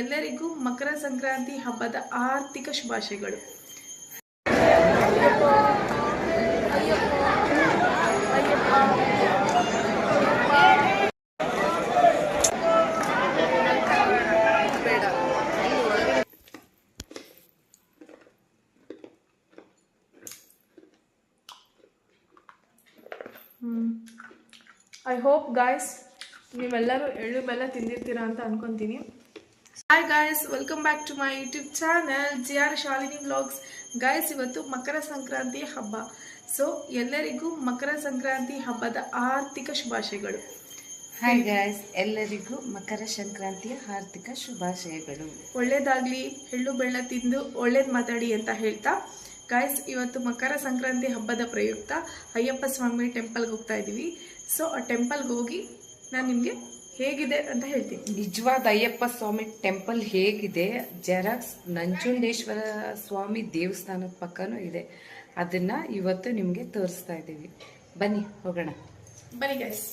ಎಲ್ಲರಿಗೂ ಮಕರ ಸಂಕ್ರಾಂತಿ ಹಬ್ಬದ ಆರ್ಥಿಕ ಶುಭಾಶಯಗಳು. ಐ ಹೋಪ್ ಗಾಯ್ಸ್ ನೀವೆಲ್ಲರೂ ಎಳ್ಳು ಬೆಲ್ಲ ತಿಂದಿರ್ತೀರಾ ಅಂತ ಅನ್ಕೊಂತೀನಿ. Hi guys, welcome back to my YouTube channel JR Shalini vlogs. Guys, ಇವತ್ತು ಮಕರ ಸಂಕ್ರಾಂತಿ ಹಬ್ಬ. ಸೊ ಎಲ್ಲರಿಗೂ ಮಕರ ಸಂಕ್ರಾಂತಿ ಹಬ್ಬದ ಆರ್ಥಿಕ ಶುಭಾಶಯಗಳು. ಹಾಯ್ ಗಾಯ್ಸ್, ಎಲ್ಲರಿಗೂ ಮಕರ ಸಂಕ್ರಾಂತಿಯ ಆರ್ಥಿಕ ಶುಭಾಶಯಗಳು. ಒಳ್ಳೇದಾಗ್ಲಿ, ಎಳ್ಳು ಬೆಲ್ಲ ತಿಂದು ಒಳ್ಳೇದು ಮಾತಾಡಿ ಅಂತ ಹೇಳ್ತಾ ಗಾಯ್ಸ್, ಇವತ್ತು ಮಕರ ಸಂಕ್ರಾಂತಿ ಹಬ್ಬದ ಪ್ರಯುಕ್ತ ಅಯ್ಯಪ್ಪ ಸ್ವಾಮಿ ಟೆಂಪಲ್ಗೆ ಹೋಗ್ತಾ ಇದ್ದೀವಿ. ಸೊ ಆ ಟೆಂಪಲ್ಗೆ ಹೋಗಿ ನಾನು ನಿಮಗೆ ಹೇಗಿದೆ ಅಂತ ಹೇಳ್ತೀನಿ. ನಿಜವಾದ ಅಯ್ಯಪ್ಪ ಸ್ವಾಮಿ ಟೆಂಪಲ್ ಹೇಗಿದೆ, ಜೆರಾಕ್ಸ್ ನಂಜುಂಡೇಶ್ವರ ಸ್ವಾಮಿ ದೇವಸ್ಥಾನದ ಪಕ್ಕನೂ ಇದೆ. ಅದನ್ನ ಇವತ್ತು ನಿಮಗೆ ತೋರಿಸ್ತಾ ಇದ್ದೀವಿ. ಬನ್ನಿ ಹೋಗೋಣ. ಬನ್ನಿ ಗೈಸ್.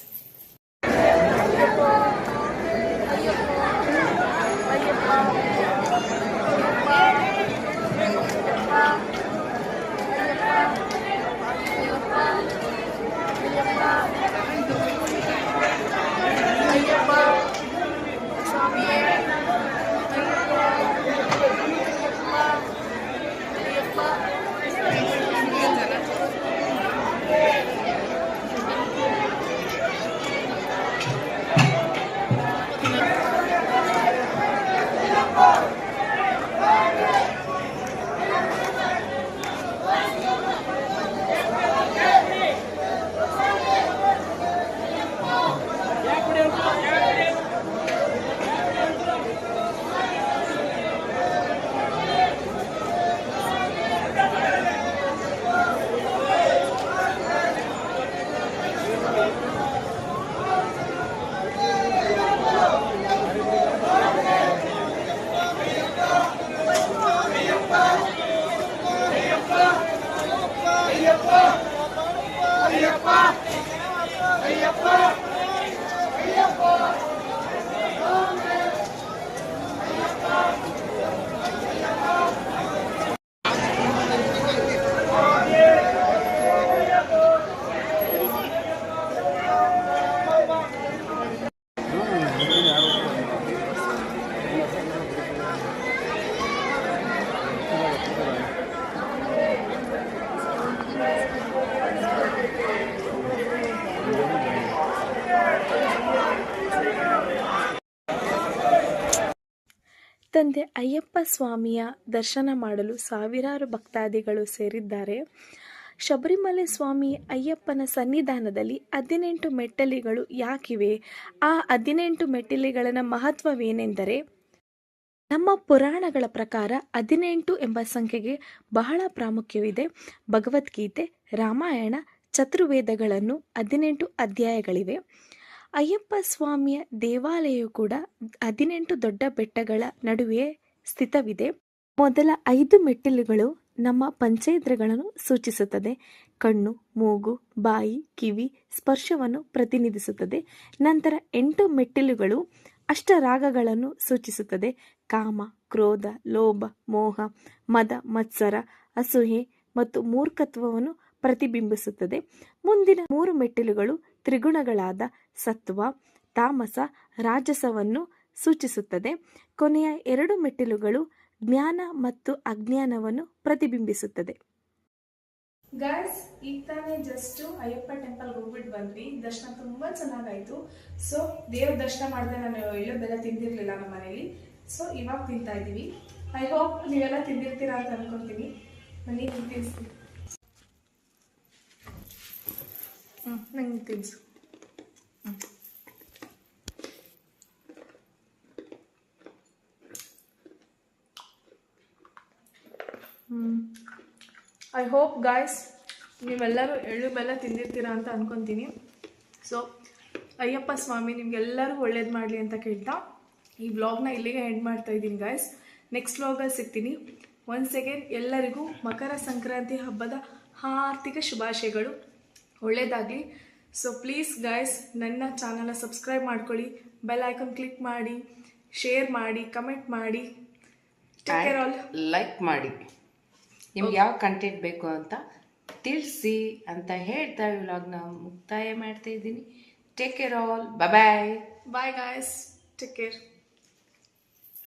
ತಂದೆ ಅಯ್ಯಪ್ಪ ಸ್ವಾಮಿಯ ದರ್ಶನ ಮಾಡಲು ಸಾವಿರಾರು ಭಕ್ತಾದಿಗಳು ಸೇರಿದ್ದಾರೆ. ಶಬರಿಮಲೆ ಸ್ವಾಮಿ ಅಯ್ಯಪ್ಪನ ಸನ್ನಿಧಾನದಲ್ಲಿ 18 ಮೆಟ್ಟಿಲುಗಳು ಯಾಕಿವೆ? ಆ 18 ಮೆಟ್ಟಿಲುಗಳ ಮಹತ್ವವೇನೆಂದರೆ, ನಮ್ಮ ಪುರಾಣಗಳ ಪ್ರಕಾರ 18 ಎಂಬ ಸಂಖ್ಯೆಗೆ ಬಹಳ ಪ್ರಾಮುಖ್ಯವಿದೆ. ಭಗವದ್ಗೀತೆ, ರಾಮಾಯಣ, ಚತುರ್ವೇದಗಳನ್ನು 18 ಅಧ್ಯಾಯಗಳಿವೆ. ಅಯ್ಯಪ್ಪ ಸ್ವಾಮಿಯ ದೇವಾಲಯವು ಕೂಡ 18 ದೊಡ್ಡ ಬೆಟ್ಟಗಳ ನಡುವೆ ಸ್ಥಿತವಿದೆ. ಮೊದಲ 5 ಮೆಟ್ಟಿಲುಗಳು ನಮ್ಮ ಪಂಚೇಂದ್ರಗಳನ್ನು ಸೂಚಿಸುತ್ತದೆ. ಕಣ್ಣು, ಮೂಗು, ಬಾಯಿ, ಕಿವಿ, ಸ್ಪರ್ಶವನ್ನು ಪ್ರತಿನಿಧಿಸುತ್ತದೆ. ನಂತರ 8 ಮೆಟ್ಟಿಲುಗಳು ಅಷ್ಟರಾಗಗಳನ್ನು ಸೂಚಿಸುತ್ತದೆ. ಕಾಮ, ಕ್ರೋಧ, ಲೋಭ, ಮೋಹ, ಮದ, ಮತ್ಸರ, ಅಸೂಯೆ ಮತ್ತು ಮೂರ್ಖತ್ವವನ್ನು ಪ್ರತಿಬಿಂಬಿಸುತ್ತದೆ. ಮುಂದಿನ 3 ಮೆಟ್ಟಿಲುಗಳು ತ್ರಿಗುಣಗಳಾದ ಸತ್ವ, ತಾಮಸ, ರಾಜಸವನ್ನು ಸೂಚಿಸುತ್ತದೆ. ಕೊನೆಯ 2 ಮೆಟ್ಟಿಲುಗಳು ಜ್ಞಾನ ಮತ್ತು ಅಜ್ಞಾನವನ್ನು ಪ್ರತಿಬಿಂಬಿಸುತ್ತದೆ. ಗಾಯ್ಸ್, ಈಗ ತಾನೇ ಜಸ್ಟ್ ಅಯ್ಯಪ್ಪ ಟೆಂಪಲ್ಗೆ ಹೋಗ್ಬಿಟ್ಟು ಬಂದ್ವಿ. ದರ್ಶನ ತುಂಬಾ ಚೆನ್ನಾಗಾಯ್ತು. ಸೊ ದೇವ್ರ ದರ್ಶನ ಮಾಡಿದ್ರೆ ನಾನು ಎಳ್ಳು ಬೆಲ್ಲ ತಿಂದಿರ್ಲಿಲ್ಲ ನಮ್ಮ ಮನೇಲಿ. ಸೊ ಇವಾಗ ತಿಂತಾ ಇದ್ದೀವಿ. ಐ ಹೋಪ್ ನೀವೆಲ್ಲ ತಿಂದಿರ್ತೀರಾ ಅಂತ ಅನ್ಕೊಂತೀನಿ. ಬನ್ನಿ ತಿನ್ನಿಸ್ತೀನಿ. ನಂಗೆ ತಿನ್ಸು. ಐ ಹೋಪ್ ಗಾಯ್ಸ್ ನೀವೆಲ್ಲರೂ ಎಳ್ಳು ಬೆಲ್ಲ ತಿಂದಿರ್ತೀರಾ ಅಂತ ಅನ್ಕೊತೀನಿ. ಸೊ ಅಯ್ಯಪ್ಪ ಸ್ವಾಮಿ ನಿಮ್ಗೆಲ್ಲರೂ ಒಳ್ಳೇದು ಮಾಡಲಿ ಅಂತ ಕೇಳ್ತಾ ಈ ವ್ಲಾಗ್ನ ಇಲ್ಲಿಗೆ ಎಂಡ್ ಮಾಡ್ತಾ ಇದ್ದೀನಿ ಗಾಯ್ಸ್. ನೆಕ್ಸ್ಟ್ ವ್ಲಾಗಲ್ಲಿ ಸಿಗ್ತೀನಿ. ಒನ್ಸ್ ಅಗೇನ್ ಎಲ್ಲರಿಗೂ ಮಕರ ಸಂಕ್ರಾಂತಿ ಹಬ್ಬದ ಆರ್ಥಿಕ ಶುಭಾಶಯಗಳು. ಒಳ್ಳೆಯದಾಗಲಿ. ಸೊ ಪ್ಲೀಸ್ ಗಾಯ್ಸ್ ನನ್ನ ಚಾನಲ್ನ ಸಬ್ಸ್ಕ್ರೈಬ್ ಮಾಡ್ಕೊಳ್ಳಿ, ಬೆಲ್ ಐಕಾನ್ ಕ್ಲಿಕ್ ಮಾಡಿ. ಶೇರ್ ಮಾಡಿ, ಕಮೆಂಟ್ ಮಾಡಿ. Take care all. ಲೈಕ್ ಮಾಡಿ. ನಿಮ್ಗೆ ಯಾವ ಕಂಟೆಂಟ್ ಬೇಕು ಅಂತ ತಿಳಿಸಿ ಅಂತ ಹೇಳ್ತಾ ವ್ಲಾಗ್ನ ಮುಕ್ತಾಯ ಮಾಡ್ತಾ ಇದ್ದೀನಿ. Take care all. Bye. Bye guys, take care.